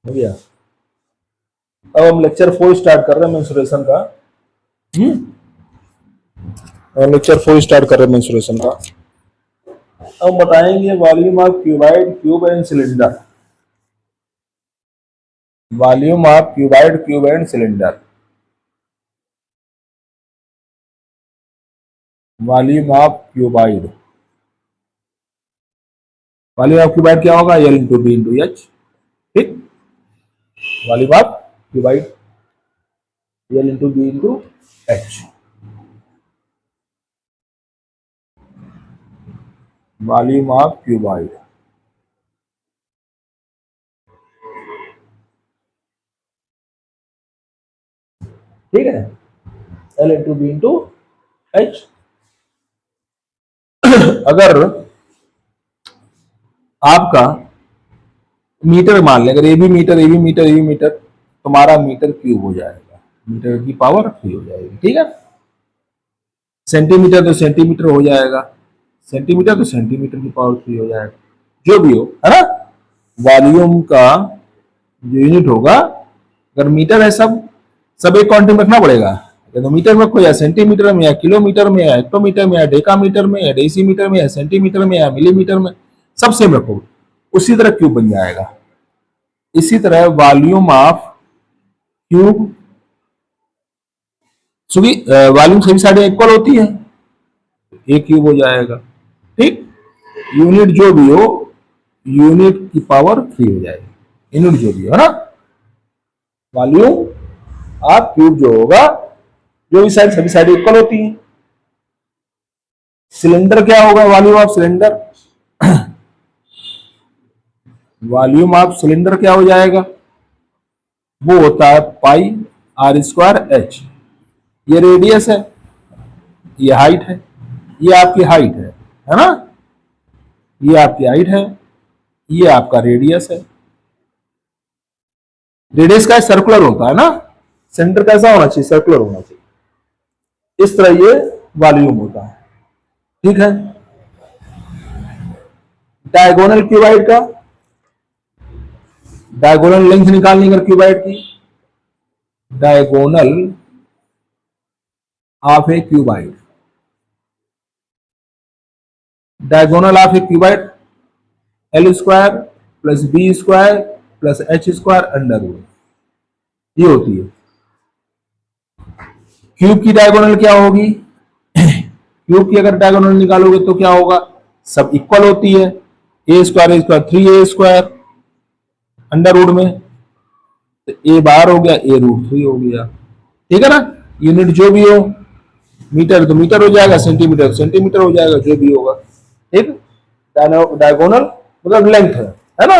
हो गया। अब हम लेक्चर 4 स्टार्ट कर रहे हैं मेंसुरेशन का। लेक्चर 4 स्टार्ट कर रहे हैं मेंसुरेशन का। अब बताएंगे volume of cuboid, cube and cylinder. Volume of cuboid, cube and cylinder. Volume of cuboid, volume of cuboid क्या होगा? L into B into H. ठीक, volume of cuboid L into B into H. Volume of cuboid, ठीक है, L into B into H. अगर आपका metre मान लें, अगर A B metre, A B metre, A B metre, तुम्हारा metre cube हो जाएगा, मीटर की पावर 3 हो जाएगी। ठीक है, सेंटीमीटर तो सेंटीमीटर हो जाएगा, सेंटीमीटर तो सेंटीमीटर की पावर 3 हो जाएगा, जो भी हो, है ना। वॉल्यूम का जो यूनिट होगा, अगर मीटर है, सब सब एक क्वांटिटी में रखना पड़ेगा। तो मीटर में रखो, या सेंटीमीटर में, या किलोमीटर में, या हेक्टोमीटर में, या डेकामीटर में, या डेसीमीटर में, या सेंटीमीटर में, या मिलीमीटर में, सब सेम रखो, उसी तरह क्यूब बन जाएगा। इसी तरह वॉल्यूम ऑफ क्यूब, वॉल्यूम सभी साइडें इक्वल होती है, एक क्यूब हो जाएगा। ठीक, यूनिट जो भी हो, यूनिट की पावर 3 हो जाएगी, यूनिट जो भी हो, है ना। वॉल्यूम ऑफ क्यूब जो होगा, जो भी साइड, सभी साइड इक्वल होती है। सिलेंडर क्या होगा? Volume of cylinder, volume of cylinder क्या हो जाएगा? वो होता है पाई आर स्क्वायर एच। ये रेडियस है, ये हाइट है, ये आपकी हाइट है ना, ये आपकी हाइट है, ये आपका रेडियस है। रेडियस का सर्कुलर होता है ना, सेंटर कैसा होना चाहिए? सर्कुलर होना चाहिए। इस तरह ये वॉल्यूम होता है। ठीक है, डायगोनल क्यूबाइड का, डायगोनल लेंथ निकालनी अगर क्यूबाइड की, diagonal of a cuboid, diagonal of a cuboid L square plus B square plus H square under root, ये होती है। क्यूब की डायगोनल क्या होगी? क्यूब की अगर डायगोनल निकालोगे तो क्या होगा? सब इक्वल होती है, ए स्क्वायर 3 ए स्क्वायर अंडर रूट में, तो ए बार हो गया, ए रूट 3 हो गया। ठीक है ना, यूनिट जो भी हो, मीटर तो मीटर हो जाएगा, सेंटीमीटर सेंटीमीटर हो जाएगा, जो भी होगा। ठीक, डायगोनल मतलब लेंथ है ना,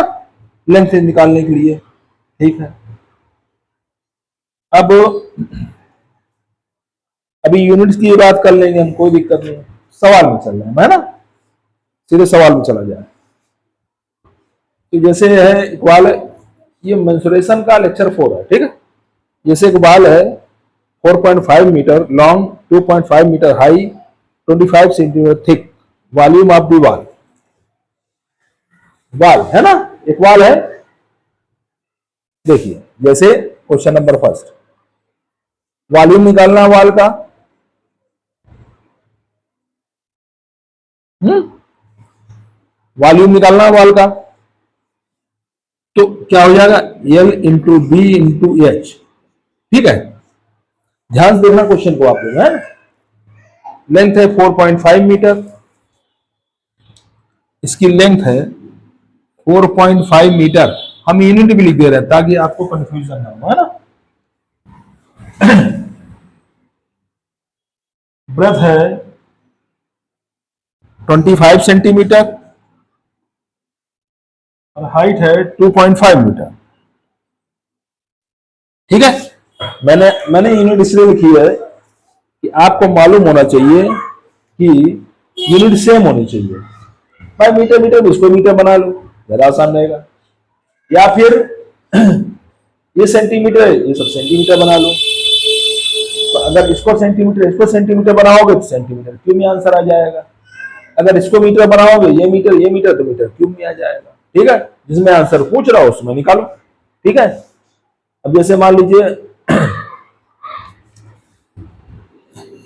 लेंथ निकालने के लिए। ठीक है, अब अभी यूनिट्स की बात कर लेंगे हम, कोई दिक्कत नहीं, सवाल में चल रहे हैं, है ना, सीधे सवाल में चला जाए। तो जैसे है इक्वाल, ये मेंसुरेशन का लेक्चर 4 है। ठीक है, जैसे एक बाल है 4.5 meter long, 2.5 meter high, 25 centimeter thick, volume of the wall, wall है ना, एक वाल है। देखिए, जैसे क्वेश्चन नंबर फर्स्ट, वॉल्यूम निकालना वाल का, वॉल्यूम निकालना वाल का, तो क्या हो जाएगा? L into B into H. ठीक है, ध्यान से देखना क्वेश्चन को आप लोग, है। लेंथ है 4.5 मीटर, इसकी लेंथ है 4.5 मीटर। हम यूनिट भी लिख दे रहे हैं ताकि आपको कंफ्यूजन ना हो, है ना। ब्रेथ है 25 सेंटीमीटर और हाइट है 2.5 मीटर। ठीक है, मैंने यूनिट इसलिए लिखी है कि आपको मालूम होना चाहिए कि यूनिट सेम होनी चाहिए। भाई मीटर मीटर उसको मीटर बना लो, ज्यादा आसान रहेगा, या फिर ये सेंटीमीटर है, ये सब सेंटीमीटर बना लो। तो अगर इसको सेंटीमीटर बनाओगे तो सेंटीमीटर क्यूब में आंसर आ जाएगा। अगर इसको मीटर बनाओगे, ये मीटर तो मीटर क्यूब में आ जाएगा। ठीक है, जिसमें आंसर पूछ रहा हो उसमें निकालो। ठीक है। अब जैसे मान लीजिए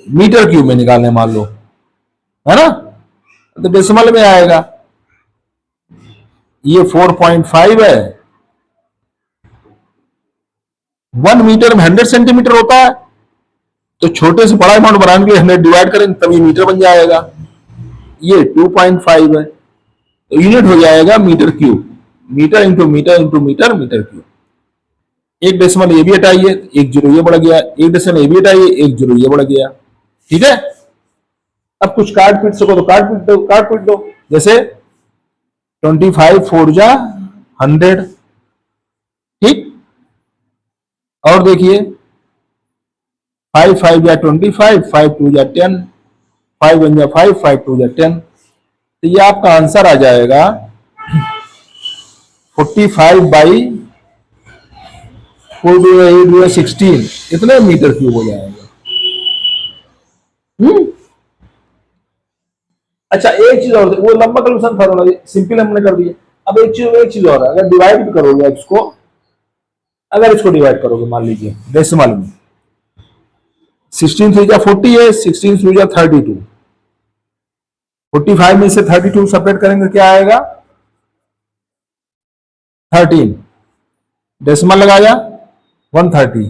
मीटर क्यूब में निकालने मान लो, है ना, तो डेसिमल में आएगा। ये 4.5 है। 1 मीटर में 100 सेंटीमीटर होता है, तो छोटे से बड़ा अमाउंट बनाने के लिए 100 डिवाइड करेंगे तभी मीटर बन जाएगा। ये 2.5 है, तो यूनिट हो जाएगा meter cube. Meter into meter into meter, meter cube. एक डेसिमल ये भी हटाइए, एक जीरो ये बढ़ गया। एक डेसिमल ये भी हटाइए, एक जीरो ये बढ़ गया। ठीक है। अब कुछ काट पीट सको तो काट पीट दो, काट पीट दो। जैसे 25 4 जा 100, ठीक। और देखिए 5 5 जा 25, 5 2 जा 10, 5 1 जा 5, 5 2 जा 10। तो ये आपका आंसर आ जाएगा 45 बाई 4 2 8 2 16, इतने मीटर क्यूब हो जाएगा। अच्छा एक चीज और, वो लंबा कैलकुलेशन था थोड़ा, सिंपल हमने कर दिया। अब एक चीज और है, अगर डिवाइड भी करोगे इसको, अगर इसको डिवाइड करोगे मान लीजिए डेसिमल में, 16 3 जा 40 है, 16 3 जा 32, 45 में से 32 सेपरेट करेंगे क्या आएगा 13, डेसिमल लगाया 130,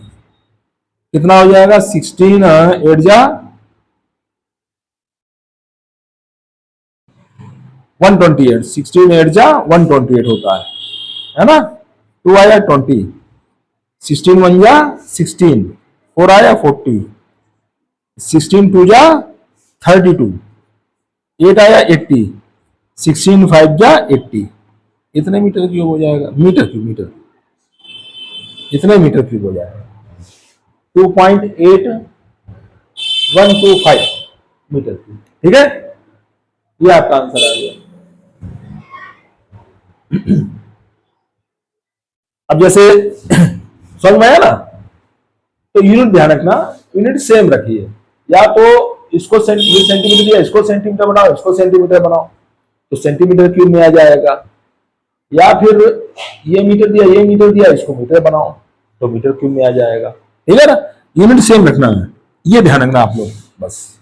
कितना हो जाएगा 16 8 जा 128, 16 8 जा 128 होता है ना। 2 आया 20, 16 1 जा 16, 4 आया 40, 16 2 जा 32, 8 आया 80, 16 5 जा 80, इतने मीटर क्यूब हो जाएगा। मीटर क्यूब, मीटर, इतने मीटर क्यूब हो जाएगा। 2.8125 मीटर क्यूब। ठीक है, ये आपका आंसर आ गया। अब जैसे समझ में आया ना, तो यूनिट ध्यान रखना, यूनिट सेम रखिए। या तो इसको ये सेंटीमीटर दिया, इसको सेंटीमीटर बनाओ, इसको सेंटीमीटर बनाओ, तो सेंटीमीटर क्यूब में आ जाएगा। या फिर ये मीटर दिया, ये मीटर दिया, इसको मीटर बनाओ तो मीटर क्यूब में आ जाएगा। ठीक है ना, यूनिट सेम रखना है, ये ध्यान रखना आप लोग बस।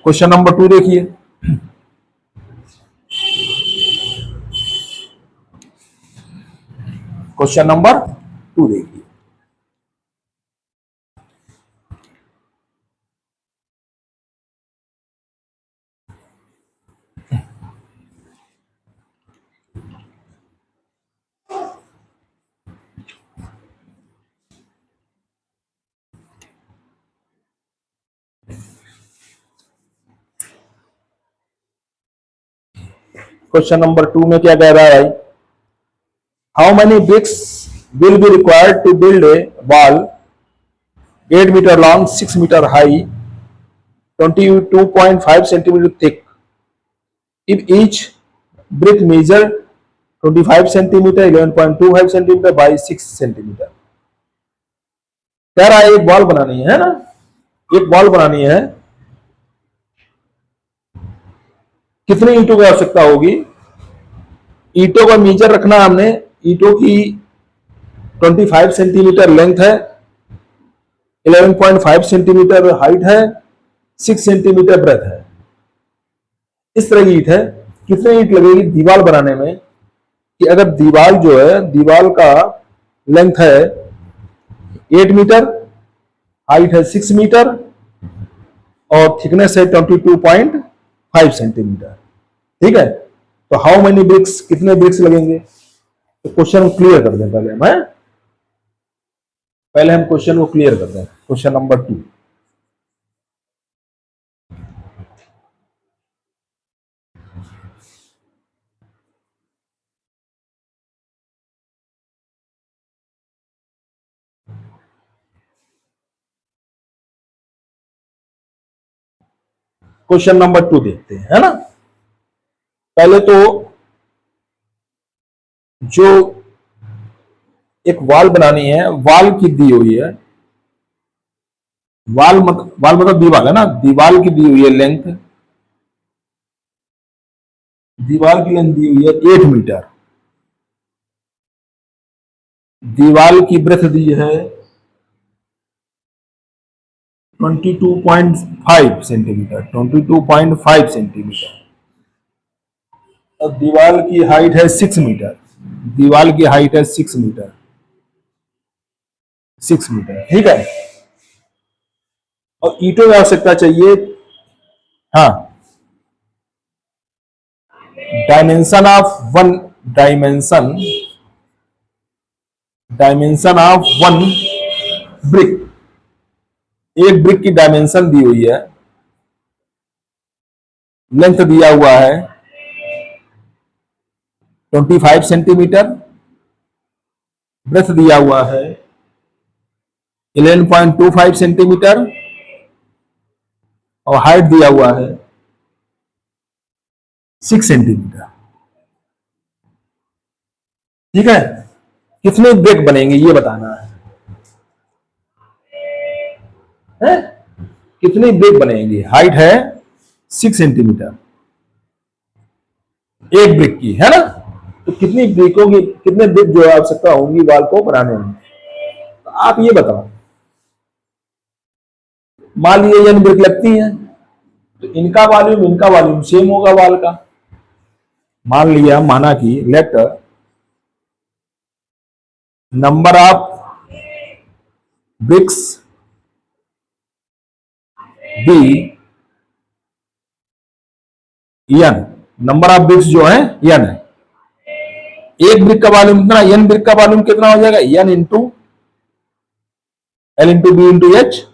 क्वेश्चन नंबर 2 देखिए। क्वेश्चन नंबर 2 देखिए। क्वेश्चन नंबर 2 में क्या कह रहा है भाई, how many bricks will be required to build a wall 8 meter long, 6 meter high, 22.5 centimeter thick, if each brick measure 25 centimeter, 11.25 centimeter by 6 centimeter. कह रहा है एक बॉल बनानी है ना, एक बॉल बनानी है, कितने ईंटों की आवश्यकता होगी। ईंटों का मेजर रखना हमने, ईंटों की 25 सेंटीमीटर लेंथ है, 11.5 सेंटीमीटर हाइट है, 6 सेंटीमीटर ब्रेथ है। इस तरह की ईंट है। कितने ईंट लगेगी दीवार बनाने में, कि अगर दीवार जो है, दीवार का लेंथ है 8 मीटर, हाइट है 6 मीटर और थिकनेस है 22.5 सेंटीमीटर। ठीक है, तो हाउ मेनी ब्रिक्स, कितने ब्रिक्स लगेंगे। तो क्वेश्चन को क्लियर कर दें पहले हम क्वेश्चन को क्लियर कर दें। क्वेश्चन नंबर 2, क्वेश्चन नंबर 2 देखते हैं, है ना। पहले तो जो एक वॉल बनानी है, वॉल की दी हुई है वाल मतलब दीवार है ना, दीवार की दी हुई है लेंथ, दीवार की लेंथ दी हुई है 8 मीटर, दीवार की ब्रेथ दी है 22.5 सेंटीमीटर, 22.5 सेंटीमीटर, और दीवार की हाइट है 6 मीटर, दीवार की हाइट है 6 मीटर, 6 मीटर, ठीक है। और ईंटों की आवश्यकता चाहिए, हाँ, dimension of one, dimension, dimension of one brick, एक ब्रिक की डायमेंशन दी हुई है, लेंथ दिया हुआ है 25 सेंटीमीटर, ब्रेथ दिया हुआ है 11.25 सेंटीमीटर, और हाइट दिया हुआ है 6 सेंटीमीटर, ठीक है। कितने ब्रेक बनेंगे ये बताना है? कितने ब्रेक बनेंगे? हाइट है 6 सेंटीमीटर एक ब्रिक की, है ना। तो कितनी ब्रिकों की, कितने ब्रिक जो आवश्यकता होगी वाल को बनाने में, तो आप ये बताओ। मान लीजिए n ब्रिक लगती है, तो इनका वॉल्यूम सेम होगा वाल का। मान लिया, माना कि let number of bricks be n, number of bricks जो है n है, एक ब्रिक का वॉल्यूम कितना, n ब्रिक का वॉल्यूम कितना हो जाएगा, n into L into B into H.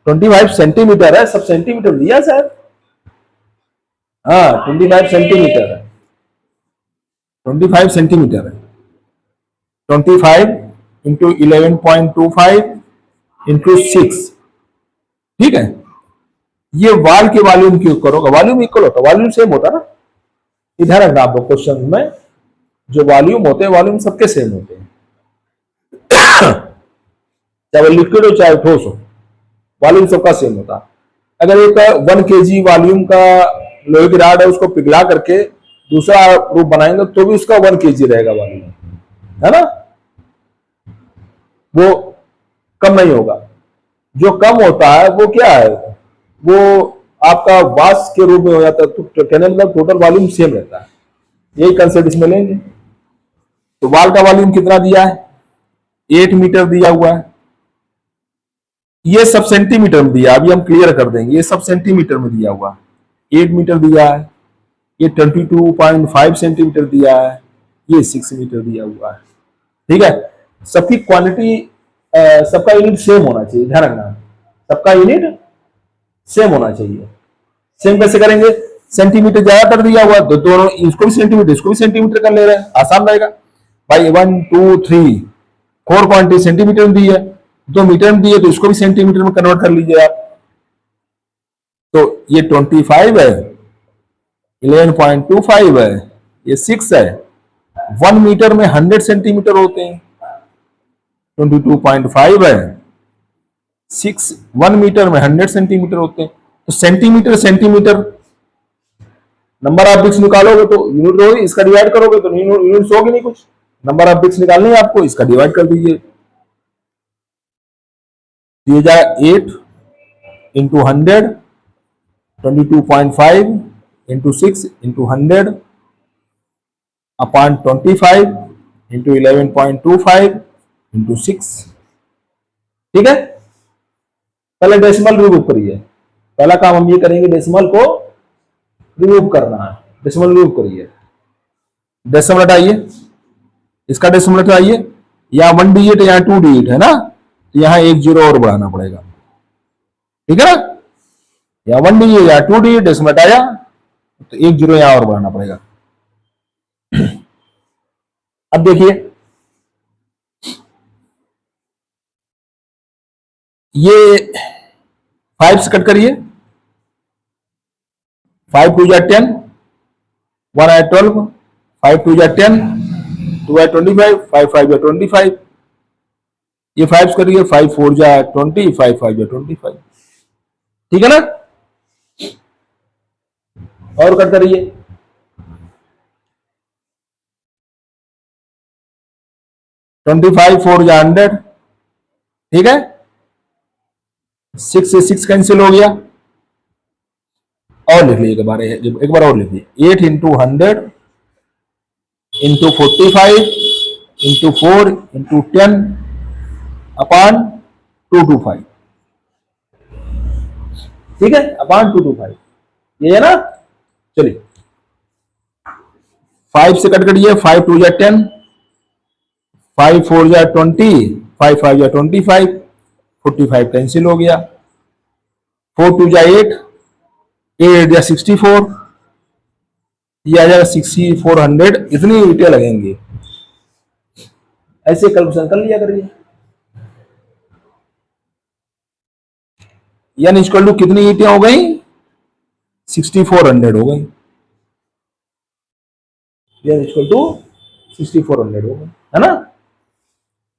25 centimeter है, सब सेंटीमीटर दिया सर, हाँ 25 सेंटीमीटर है, 25 सेंटीमीटर है, 25 इंटू 11.25 इंटू 6, ठीक है। ये वाल के वॉल्यूम की करोगे, वॉल्यूम इक्वल होता, वॉल्यूम सेम होता ना, इधर रखना आपको क्वेश्चन में, जो वॉल्यूम होते हैं वॉल्यूम सबके सेम होते हैं, चाहे वो लिक्विड हो चाहे ठोस हो, वॉल्यूम सबका सेम होता है। अगर एक 1 kg वॉल्यूम का लोहे की राड है, उसको पिघला करके दूसरा रूप बनाएंगे तो भी उसका 1 kg रहेगा वॉल्यूम, है ना, वो कम नहीं होगा। जो कम होता है वो क्या है, वो आपका वास के रूप में हो जाता है, तो कहने मतलब टोटल वॉल्यूम सेम रहता है, यही कंसेप्ट इसमें लेंगे। तो वाल का वॉल्यूम कितना दिया है, 8 मीटर दिया हुआ है, ये सब सेंटीमीटर में दिया, अभी हम क्लियर कर देंगे, ये सब सेंटीमीटर में दिया हुआ, 8 मीटर दिया है, ये 22.5 सेंटीमीटर दिया है, ये 6 मीटर दिया हुआ है, ठीक है। सबकी क्वांटिटी, सबका यूनिट सेम होना चाहिए, ध्यान रखना, सबका यूनिट सेम होना चाहिए। सेम कैसे करेंगे, सेंटीमीटर ज्यादातर दिया हुआ तो दोनों, इसको भी सेंटीमीटर इसको भी सेंटीमीटर कर ले रहे हैं, आसान रहेगा भाई। 1 2 3 4 क्वांटिटी सेंटीमीटर में दी है, 2 मीटर में दी है, तो इसको भी सेंटीमीटर में कन्वर्ट कर लीजिए आप। तो ये 25 है, 11.25 है, ये 6 है, 1 मीटर में 100 सेंटीमीटर होते हैं, 22.5 है, 6 1 मीटर में 100 सेंटीमीटर होते हैं। तो centimetre centimetre, number of BRICS निकालोगे तो यूनिट होगी, इसका डिवाइड करोगे तो यूनिट्स होगी नहीं कुछ, नंबर ऑफ ब्रिक्स निकालनी है आपको, इसका डिवाइड कर दीजिए, दिया जाए 8 into 100, 22.5 into 6 into 100 upon 25 into 11.25 into 6, ठीक है। पहले डेसिमल रिमूव करिए, पहला काम हम ये करेंगे, डेसिमल को रिमूव करना है, डेसिमल रिमूव करिए, डेसिमल हटाइए, इसका डेसिमल हटाइए, यहाँ 1 डिजिट यहाँ 2 डिजिट है ना, तो यहाँ 1 0 और बढ़ाना पड़ेगा, ठीक है ना, यहाँ 1 डिजिट या 2 डिजिट, डेसिमल हटाया तो 1 0 यहाँ और बढ़ाना पड़ेगा। अब देखिए, ये 5 से कट करिए, 5 2 जा 10, 1 है 12, 5 2 जा 10, 2 है 25, 5 5 है 25, ये 5 करिए, 5 4 जा 20, 5 5 जा 25। ठीक है ना? और करते रहिए। 25 4 जा 100। ठीक है, 6 से 6 कैंसिल हो गया। और लिख लीजिए एक बार और लिखिए, 8 इंटू 100 इंटू 45 इंटू 4 इंटू 10 अपान 225। ठीक है, अपान 225, ये है ना? चलिए, 5 से कट करिए, 5 2 जा 10, 5 4 जा 20, 5 5 जा 25, 45 कैंसिल हो गया। 4 2 जा 8, 8 जा 64, ये आ जाएगा 6400। इतनी ईंटें लगेंगी। ऐसे कैलकुलेशन कर लिया करिए। यानी इक्वल टू कितनी ईंटें हो गई? 6400 हो गई। यानी इक्वल टू 6400 हो गई, है ना?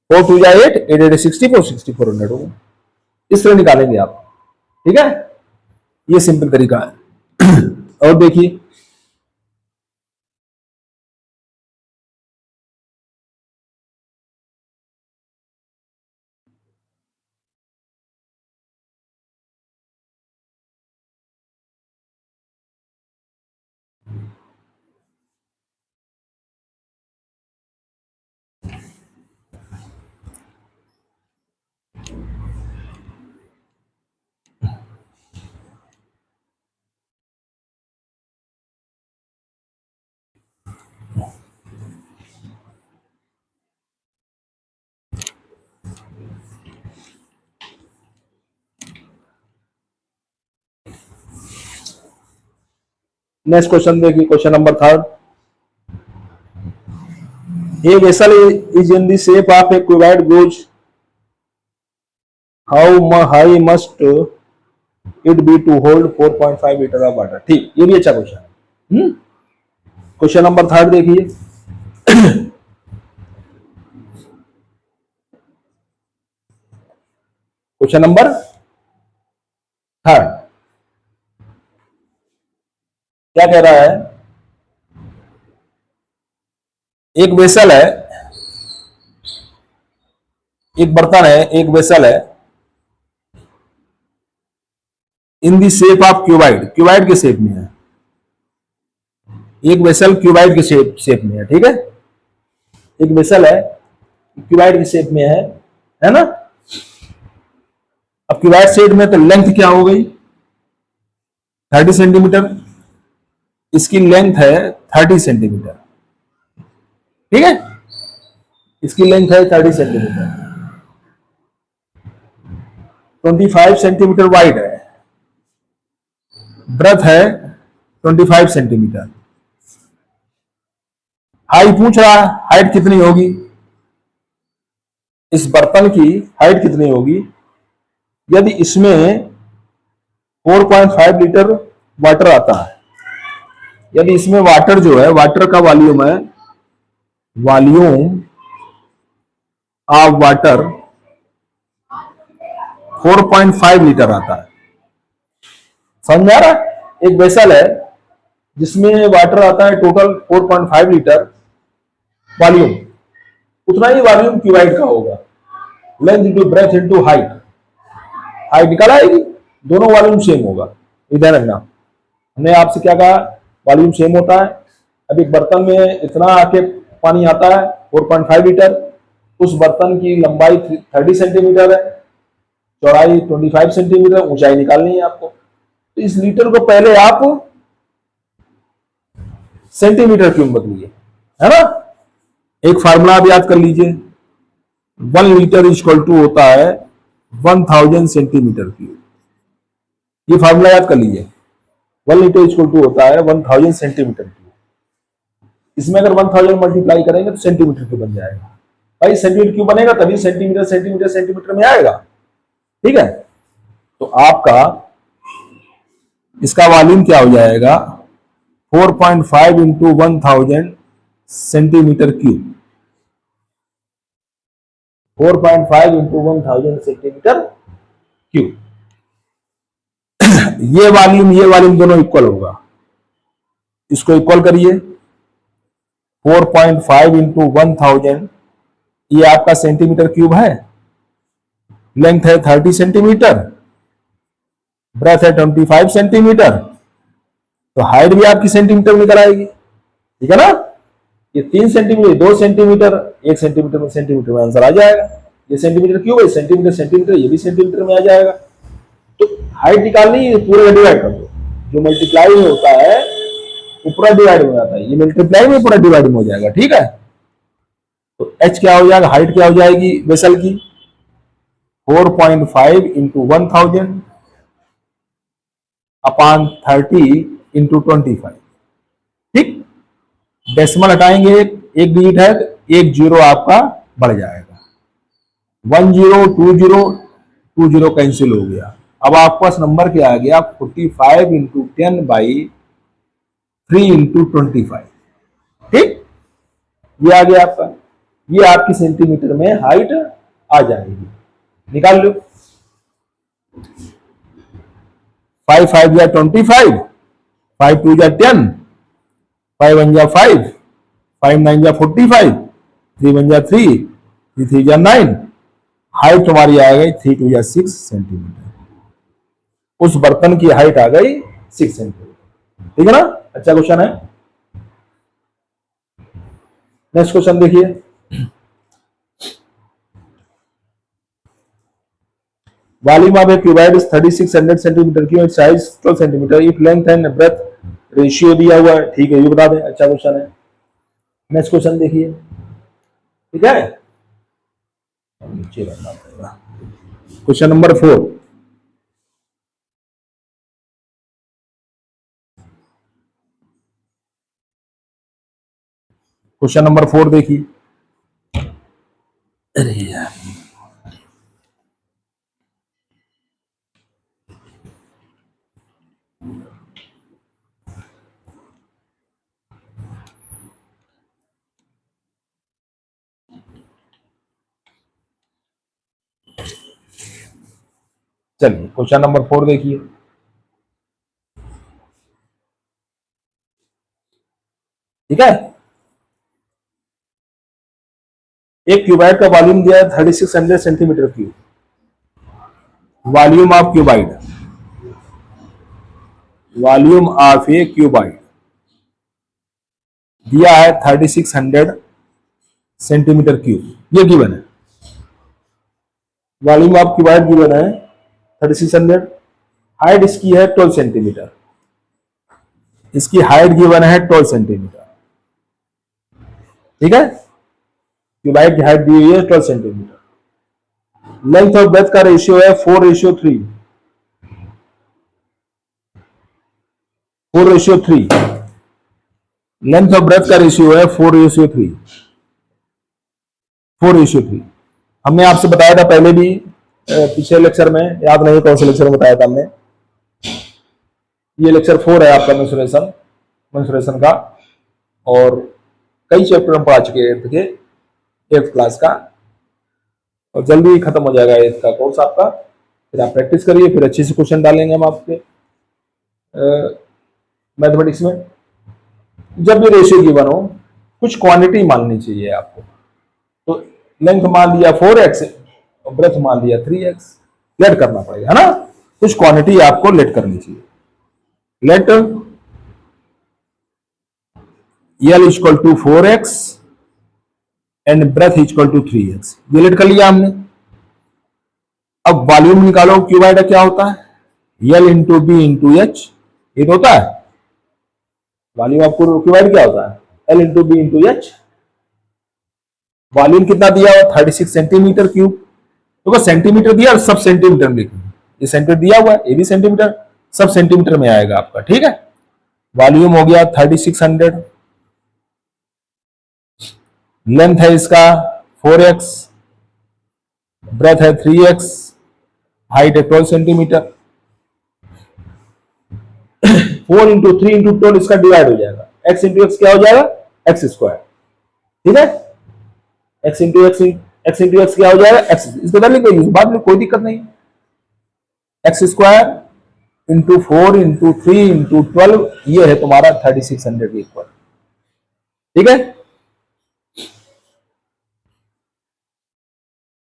4 2 जा 8, 8 8 64, 6400 हो गई। इस तरह निकालेंगे आप। ठीक है, ये सिंपल तरीका है। और देखिए, नेक्स्ट क्वेश्चन देखिए, question number 3। A vessel is in the shape of a cuboid gauge. How high must it be to hold 4.5 litre of water? ठीक, ये भी अच्छा क्वेश्चन है। क्वेश्चन नंबर 3 देखिए। क्वेश्चन नंबर 3 क्या कह रहा है? एक वेसल है, एक बर्तन है, एक वेसल है, इन दी शेप ऑफ क्यूबाइड, क्यूबाइड के शेप में है। एक वेसल क्यूबाइड के शेप में है। ठीक है, एक वेसल है, क्यूबाइड के शेप में है ना? अब क्यूबाइड शेप में तो लेंथ क्या हो गई? 30 सेंटीमीटर। इसकी लेंथ है 30 सेंटीमीटर। ठीक है, इसकी लेंथ है 30 सेंटीमीटर। 25 सेंटीमीटर वाइड है, ब्रेथ है 25 सेंटीमीटर। हाइट पूछ रहा है, हाइट कितनी होगी? इस बर्तन की हाइट कितनी होगी यदि इसमें 4.5 लीटर वाटर आता है? यदि इसमें वाटर जो है, वाटर का वॉल्यूम है, वॉल्यूम ऑफ वाटर 4.5 लीटर आता है। समझ में आ रहा है? एक वेसल है जिसमें वाटर आता है टोटल 4.5 लीटर वॉल्यूम, उतना ही वॉल्यूम क्यूबाइड का होगा। Length into breadth into height, height निकाल आएगी, दोनों वॉल्यूम सेम होगा। ध्यान रखना, हमने आपसे क्या कहा? वॉल्यूम सेम होता है। अब एक बर्तन में इतना आके पानी आता है 4.5 लीटर, उस बर्तन की लंबाई 30 सेंटीमीटर है, चौड़ाई 25 सेंटीमीटर, ऊंचाई निकालनी है आपको। तो इस लीटर को पहले आप सेंटीमीटर क्यूब बदलिए, है ना? एक फार्मूला आप याद कर लीजिए, 1 लीटर इक्वल टू होता है 1000 सेंटीमीटर क्यूब। ये फार्मूला याद कर लीजिए, 1 लीटर इक्वल टू होता है 1000 सेंटीमीटर क्यूब। इसमें अगर 1000 मल्टीप्लाई करेंगे तो सेंटीमीटर क्यूब बन जाएगा। भाई सेंटीमीटर क्यूब बनेगा तभी सेंटीमीटर सेंटीमीटर सेंटीमीटर में आएगा। ठीक है, तो आपका इसका वॉल्यूम क्या हो जाएगा? 4.5 into 1000 centimetre cube. 4.5 into 1000 centimetre cube. ये वॉल्यूम दोनों इक्वल होगा, इसको इक्वल करिए। 4.5 इंटू 1000, ये आपका सेंटीमीटर क्यूब है, लेंथ है 30 सेंटीमीटर, ब्रेथ है 25 सेंटीमीटर, तो हाइट भी आपकी सेंटीमीटर में निकल आएगी, ठीक है ना। ये 3 सेंटीमीटर, 2 सेंटीमीटर, 1 सेंटीमीटर में आंसर आ जाएगा। ये सेंटीमीटर क्यूब है, सेंटीमीटर, ये भी सेंटीमीटर में आ जाएगा। तो हाइट निकालनी है, पूरे का डिवाइड कर दो, जो मल्टीप्लाई में होता है वो पूरा डिवाइड हो जाता है, ये मल्टीप्लाई में पूरा डिवाइड में हो जाएगा, ठीक है। तो एच क्या हो जाएगा, हाइट क्या हो जाएगी वेसल की, 4.5 इंटू 1000 अपॉन 30 इंटू 25, ठीक। डेसिमल हटाएंगे, एक डिजिट है तो एक जीरो आपका बढ़ जाएगा, 1 0 2 0 2 0 कैंसिल हो गया। अब आपके पास नंबर क्या आ गया, 45 इंटू 10 बाई 3 इंटू 25, ठीक। ये आ गया आपका, ये आपकी सेंटीमीटर में हाइट आ जाएगी, निकाल लो। 5 5 या 25, 5 2 या 10, 5 1 या 5, 5 9 या 45, 3 1 या 3, 3 3 या 9, हाइट तुम्हारी आ गई 3 2 या 6 सेंटीमीटर। उस बर्तन की हाइट आ गई 6 सेंटीमीटर, ठीक है ना। अच्छा क्वेश्चन है। नेक्स्ट क्वेश्चन देखिए, volume of a cuboid is 3600 centimeter cube, size 12 centimeter, if length and breadth ratio दिया हुआ है, ठीक है, ये बता दें। अच्छा क्वेश्चन है। नेक्स्ट क्वेश्चन देखिए, ठीक है, नीचे रखना पड़ेगा। क्वेश्चन नंबर 4, क्वेश्चन नंबर 4 देखिए। अरे यार, चलिए क्वेश्चन नंबर 4 देखिए, ठीक है। एक क्यूबाइड का वॉल्यूम दिया है 3600 centimeter cube, volume of cuboid, volume of a cuboid दिया है 3600 सेंटीमीटर क्यूब, ये गिवन है। वॉल्यूम ऑफ क्यूबाइड गिवन है 3600, हाइट इसकी है 12 सेंटीमीटर, इसकी हाइट गिवन है 12 सेंटीमीटर, ठीक है। क्यूबाइड की हाइट दी हुई है 12 सेंटीमीटर, लेंथ ऑफ ब्रेथ का रेशियो है 4:3, 4:3, लेंथ ऑफ ब्रेथ का रेशियो है 4:3, 4:3। हमने आपसे बताया था पहले भी, पिछले लेक्चर में, याद नहीं कौन से लेक्चर में बताया था हमने, ये लेक्चर 4 है आपका मेंस्ट्रुएशन का, और कई चैप्टर हम पढ़ा चुके हैं 8th क्लास का, और जल्दी ही खत्म हो जाएगा 8th का कोर्स आपका। फिर आप प्रैक्टिस करिए, फिर अच्छे से क्वेश्चन डालेंगे हम आपके मैथमेटिक्स में। जब भी रेशियो गिवन हो, कुछ क्वांटिटी माननी चाहिए आपको। तो लेंथ मान लिया 4x और ब्रेथ मान लिया 3x, लेट करना पड़ेगा, है ना। कुछ क्वांटिटी आपको लेट करनी चाहिए। Let L equal to 4x and breadth equal to 3x, ये लेट कर लिया हमने। अब वॉल्यूम निकालो, क्यूबाइड का क्या होता है, L into B into H, ये तो होता है। वॉल्यूम आपको क्यूबाइड क्या होता है, L into B into H. Volume कितना दिया हुआ, 36 सेंटीमीटर क्यूब, तो सेंटीमीटर दिया और सब सेंटीमीटर में लिखेंगे, ये सेंटीमीटर दिया हुआ है, ये भी सेंटीमीटर, सब सेंटीमीटर में आएगा आपका, ठीक है। वॉल्यूम हो गया 3600, लेंथ है इसका 4x, ब्रेथ है 3x, हाइट है 12 सेंटीमीटर। 4 इंटू 3 इंटू 12 इसका डिवाइड हो जाएगा, x इंटू एक्स क्या हो जाएगा, एक्स स्क्वायर, ठीक है। x into x x into x क्या हो जाएगा, एक्स, इसको कर लेंगे बाद में, कोई दिक्कत नहीं। X square into 4 into 3 into 12, ये है तुम्हारा 3600 इक्वल। ठीक है,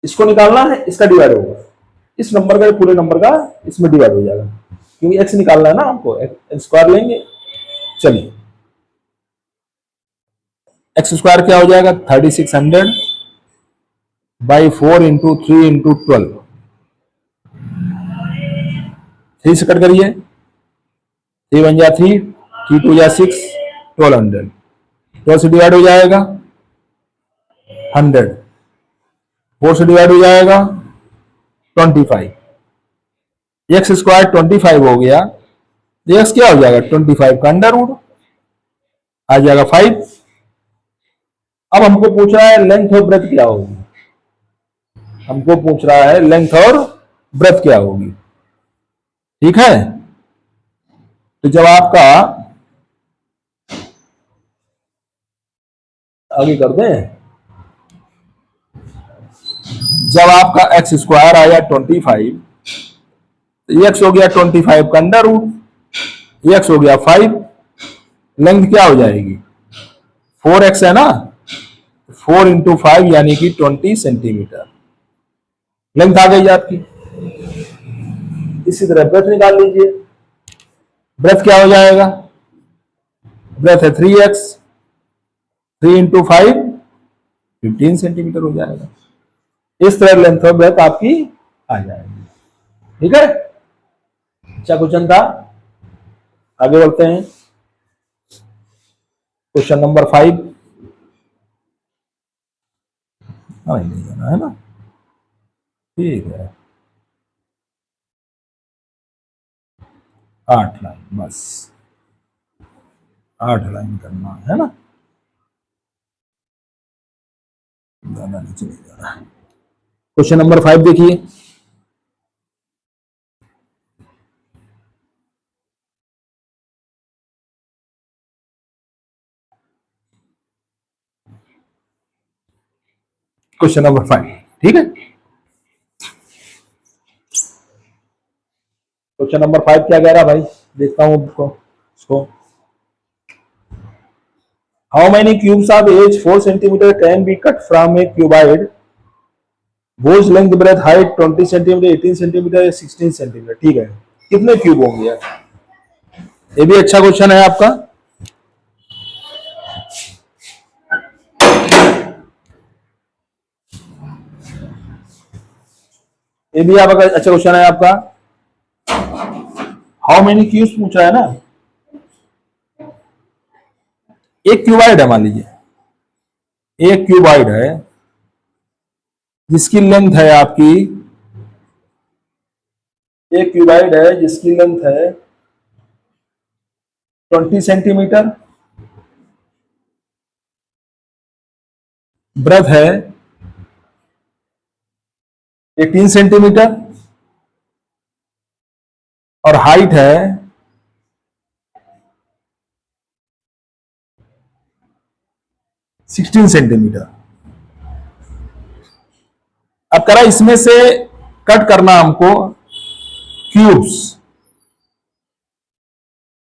इसको निकालना है, इसका डिवाइड होगा, इस नंबर का, पूरे नंबर का इसमें डिवाइड हो जाएगा, क्योंकि एक्स निकालना है ना हमको, एक्स स्क्वायर लेंगे। चलिए, एक्स स्क्वायर क्या हो जाएगा, 3600 बाई 4 इंटू 3 इंटू 12, 3 से कट करिए, 3 1 जा 3, 3 2 जा 6, 1200, 12 से डिवाइड हो जाएगा 100, 4 से डिवाइड हो जाएगा 25, एक्स स्क्वायर 25 हो गया, एक्स क्या हो जाएगा, 25 का अंडर रूट आ जाएगा 5। अब हमको पूछ रहा है लेंथ और ब्रेथ क्या होगी, हमको पूछ रहा है लेंथ और ब्रेथ क्या होगी। ठीक है, तो जब आपका, आगे कर दें, जब आपका एक्स स्क्वायर आया 25, तो एक्स हो गया 25 का अंडर रूट, एक्स हो गया 5, लेंथ क्या हो जाएगी, 4x है ना, 4 इंटू 5 यानी कि 20 सेंटीमीटर लेंथ आ गई आपकी। इसी तरह ब्रेथ निकाल लीजिए, ब्रेथ क्या हो जाएगा, ब्रेथ है 3x, 3 इंटू 5 15 सेंटीमीटर हो जाएगा। इस तरह लेंथ और ब्रेथ आपकी आ जाएगी। ठीक है, अच्छा क्वेश्चन था, आगे बढ़ते हैं। क्वेश्चन नंबर 5, नहीं जाना है ना, ठीक है, 8 लाइन, बस 8 लाइन करना है ना, ज्यादा नीचे नहीं जाना है। क्वेश्चन नंबर 5 देखिए, क्वेश्चन नंबर 5, ठीक है। क्वेश्चन नंबर 5 क्या कह रहा भाई, देखता हूं इसको। How many cubes of edge 4 centimeter can be cut from a cuboid whose length breadth height 20 centimeter, 18 centimeter, 16 centimeter. ठीक है, कितने क्यूब होंगे यार, ये भी अच्छा क्वेश्चन है आपका। ये भी आपका अच्छा क्वेश्चन है आपका। हाउ मेनी क्यूब्स पूछा है ना, एक क्यूबाइड है, मान लीजिए एक क्यूबाइड है जिसकी लेंथ है आपकी, एक क्यूबाइड है जिसकी लेंथ है 20 सेंटीमीटर, ब्रेथ है 18 सेंटीमीटर और हाइट है 16 सेंटीमीटर। अब करा इसमें से कट करना हमको क्यूब्स,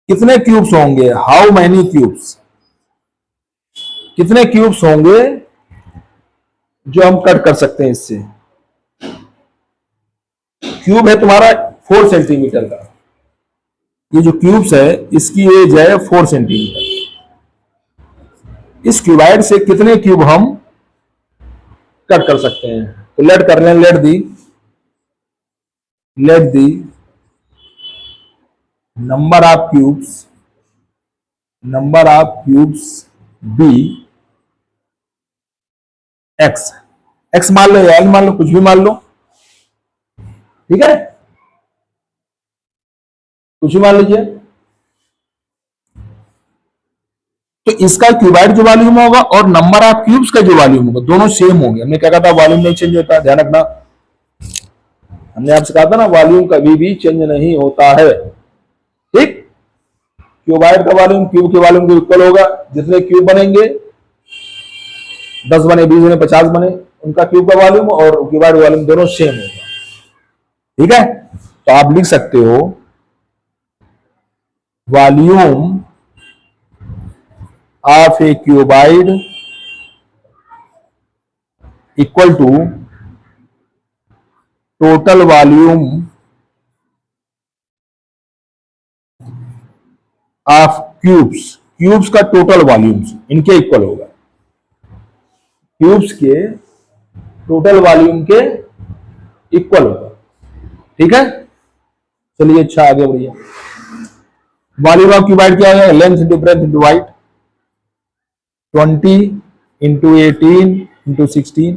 कितने क्यूब्स होंगे, हाउ मैनी क्यूब्स, कितने क्यूब्स होंगे जो हम कट कर सकते हैं इससे। क्यूब है तुम्हारा 4 सेंटीमीटर का, ये जो क्यूब्स है इसकी एज है 4 सेंटीमीटर। इस क्यूबाइड से कितने क्यूब हम कट कर सकते हैं, तो लेट कर लें, let the number of cubes be x मान लो या एल मान लो, कुछ भी मान लो, ठीक है, कुछ भी मान लीजिए। तो इसका क्यूबाइड जो वॉल्यूम होगा और नंबर ऑफ क्यूब्स का जो वॉल्यूम होगा दोनों सेम होंगे। हमने क्या कहा था, वॉल्यूम नहीं चेंज होता, ध्यान रखना, हमने आपसे कहा था ना वॉल्यूम कभी भी चेंज नहीं होता है। ठीक, क्यूबाइड का वॉल्यूम क्यूब के वॉल्यूम के इक्वल होगा, जितने क्यूब बनेंगे 10 बने, 20 बने, 50 बने, उनका क्यूब का वॉल्यूम और क्यूबाइड वॉल्यूम दोनों सेम होगा। ठीक है, तो आप लिख सकते हो volume of a cuboid equal to total volume of cubes, cubes का टोटल वॉल्यूम्स इनके इक्वल होगा, क्यूब्स के टोटल वॉल्यूम के इक्वल होगा। ठीक है, चलिए अच्छा आगे बढ़िए। वॉल्यूम ऑफ क्यूबाइड क्या है, length into breadth into height, 20 into 18 into 16,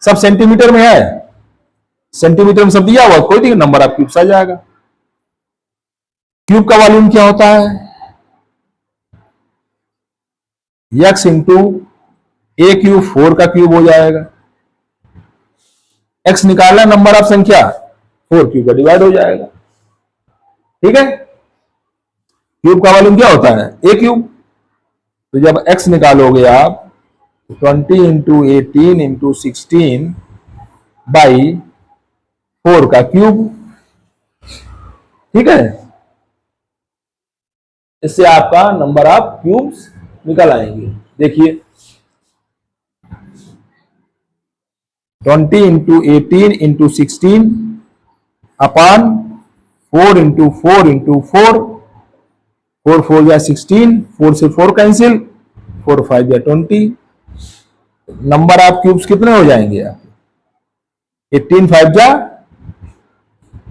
सब सेंटीमीटर में है, सेंटीमीटर में सब दिया हुआ, कोई भी नंबर आप क्यूब्स आ जाएगा। क्यूब का वॉल्यूम क्या होता है, x इंटू ए क्यूब, 4 का क्यूब हो जाएगा, x निकालना नंबर ऑफ संख्या, 4 क्यूब का डिवाइड हो जाएगा। ठीक है, क्यूब का वॉल्यूम क्या होता है, ए क्यूब, तो जब x निकालोगे आप 20 इंटू 18 इंटू 16 बाई 4 का क्यूब। ठीक है, इससे आपका नंबर ऑफ क्यूब्स निकल आएंगे। देखिए 20 इंटू 18 इंटू 16 अपान 4 इंटू 4 इंटू 4, 4 4 या 16, 4 से 4 कैंसिल, 4 5 या 20, नंबर ऑफ क्यूब्स कितने हो जाएंगे आप, 18 5 जा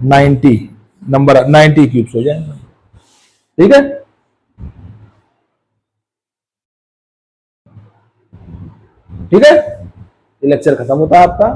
90, नंबर 90 क्यूब्स हो जाएंगे। ठीक है, ठीक है, ये लेक्चर खत्म होता है आपका।